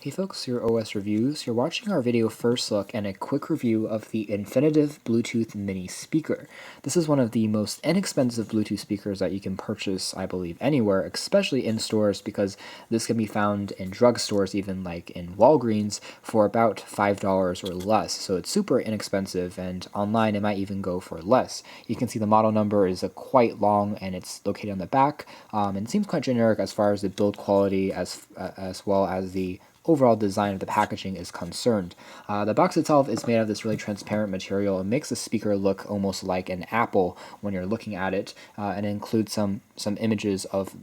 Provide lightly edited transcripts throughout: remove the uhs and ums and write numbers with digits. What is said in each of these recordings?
Hey folks, your OS Reviews. You're watching our video first look and a quick review of the Infinitive Bluetooth Mini Speaker. This is one of the most inexpensive Bluetooth speakers that you can purchase, I believe, anywhere, especially in stores, because this can be found in drugstores, even like in Walgreens, for about $5 or less. So it's super inexpensive, and online it might even go for less. You can see the model number is quite long, and it's located on the back, and it seems quite generic as far as the build quality as well as the overall design of the packaging is concerned. The box itself is made of this really transparent material. It makes the speaker look almost like an apple when you're looking at it, and it includes some images of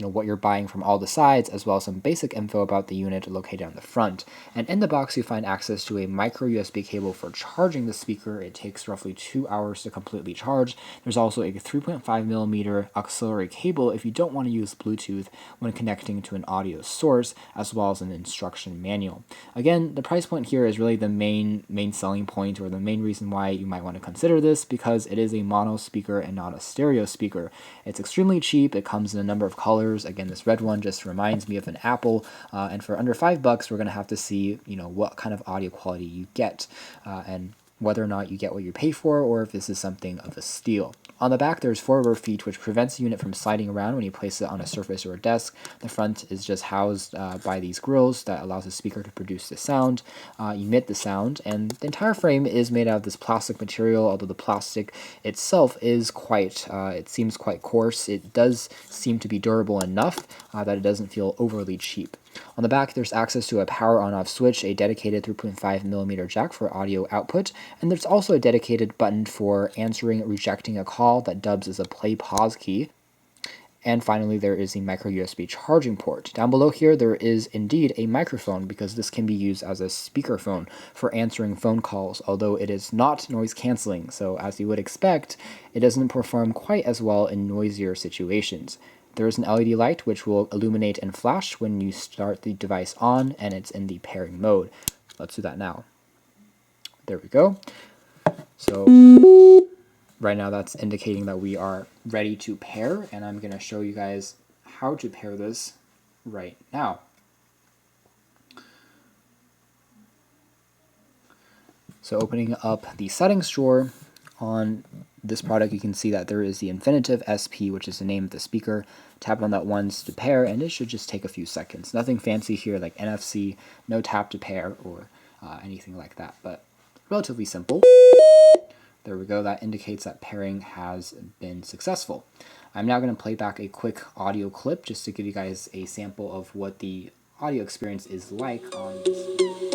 what you're buying from all the sides, as well as some basic info about the unit located on the front. And in the box you find access to a micro USB cable for charging the speaker. It takes roughly 2 hours to completely charge. There's also a 3.5mm auxiliary cable if you don't want to use Bluetooth when connecting to an audio source, as well as an instruction manual. Again, the price point here is really the main selling point, or the main reason why you might want to consider this, because it is a mono speaker and not a stereo speaker. It's extremely cheap. It comes in a number of colors. Again, this red one just reminds me of an apple, and for under $5, we're going to have to see, what kind of audio quality you get, and whether or not you get what you pay for, or if this is something of a steal. On the back, there's 4 rubber feet, which prevents the unit from sliding around when you place it on a surface or a desk. The front is just housed by these grills that allows the speaker to produce the sound, emit the sound, and the entire frame is made out of this plastic material, although the plastic itself is it seems quite coarse. It does seem to be durable enough that it doesn't feel overly cheap. On the back, there's access to a power on-off switch, a dedicated 3.5mm jack for audio output, and there's also a dedicated button for answering, rejecting a call that dubs as a play-pause key. And finally, there is a micro USB charging port. Down below here, there is indeed a microphone, because this can be used as a speakerphone for answering phone calls, although it is not noise canceling, so as you would expect, it doesn't perform quite as well in noisier situations. There is an LED light which will illuminate and flash when you start the device on, and it's in the pairing mode. Let's do that now. There we go. So right now that's indicating that we are ready to pair, and I'm going to show you guys how to pair this right now. So opening up the settings drawer on this product, you can see that there is the Infinitive SP, which is the name of the speaker. Tap on that once to pair, and it should just take a few seconds. Nothing fancy here like NFC, no tap to pair or anything like that, but relatively simple. There we go. That indicates that pairing has been successful. I'm now going to play back a quick audio clip just to give you guys a sample of what the audio experience is like on this.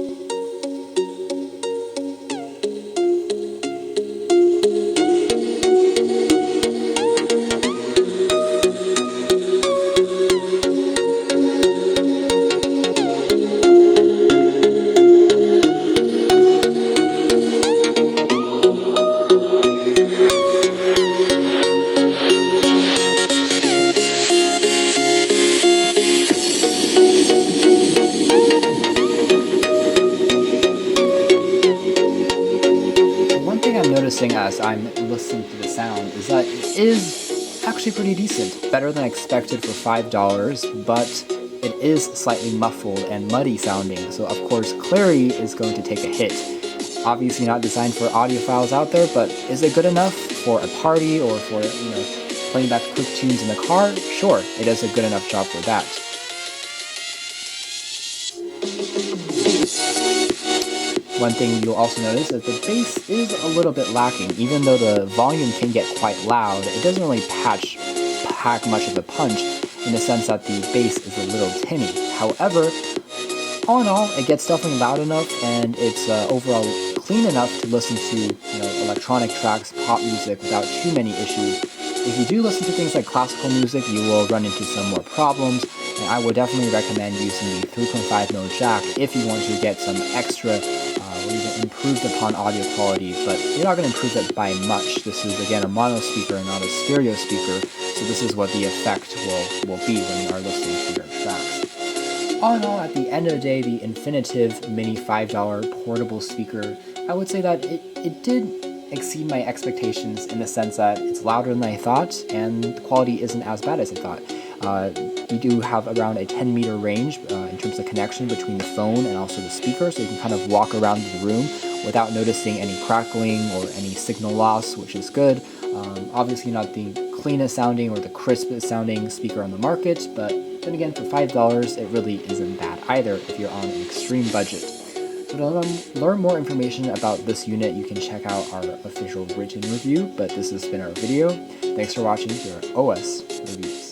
Noticing as I'm listening to the sound is that it is actually pretty decent, better than I expected for $5, but it is slightly muffled and muddy sounding, so of course clarity is going to take a hit. Obviously not designed for audiophiles out there, but is it good enough for a party or for playing back quick tunes in the car? Sure, it does a good enough job for that. One thing you'll also notice is the bass is a little bit lacking. Even though the volume can get quite loud, it doesn't really pack much of a punch, in the sense that the bass is a little tinny. However, all in all, it gets definitely loud enough, and it's overall clean enough to listen to electronic tracks, pop music without too many issues. If you do listen to things like classical music, you will run into some more problems, and I would definitely recommend using the 3.5mm jack if you want to get some extra or even improved upon audio quality, but you're not going to improve it by much. This is, again, a mono speaker and not a stereo speaker, so this is what the effect will be when you are listening to your tracks. All in all, at the end of the day, the Infinitive Mini $5 portable speaker, I would say that it did exceed my expectations in the sense that it's louder than I thought, and the quality isn't as bad as I thought. You do have around a 10-meter range in terms of connection between the phone and also the speaker, so you can kind of walk around the room without noticing any crackling or any signal loss, which is good. Obviously not the cleanest sounding or the crispest sounding speaker on the market, but then again, for $5, it really isn't bad either if you're on an extreme budget. So to learn more information about this unit, you can check out our official written review, but this has been our video. Thanks for watching your OS Reviews.